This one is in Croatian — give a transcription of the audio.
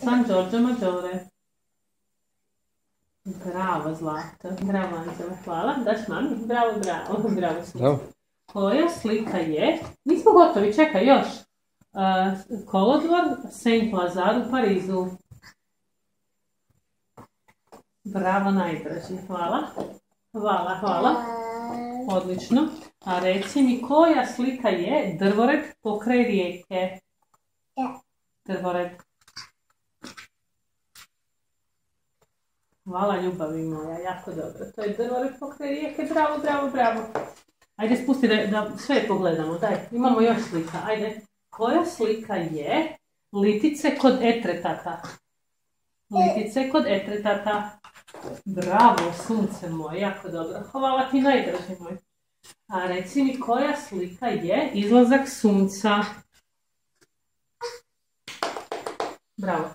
San Giorgio Maggiore. Bravo, Zlata. Bravo, Anđela. Hvala. Daš mami? Bravo, bravo. Bravo. Koja slika je? Nismo gotovi, čekaj još. Kolodvor Saint Lazare u Parizu. Bravo, najbrži. Hvala. Hvala. Odlično. A reci mi, koja slika je drvored pokraj rijeke? Drvored. Hvala, ljubavi moja, jako dobro. To je drvored pokraj rijeke. Bravo. Ajde, spusti da sve pogledamo. Daj, imamo još slika. Ajde. Koja slika je litice kod etretata? Litice kod etretata. Bravo, sunce moje, jako dobro. Hvala ti, najdraži moj. A reci mi, koja slika je izlazak sunca? Bravo.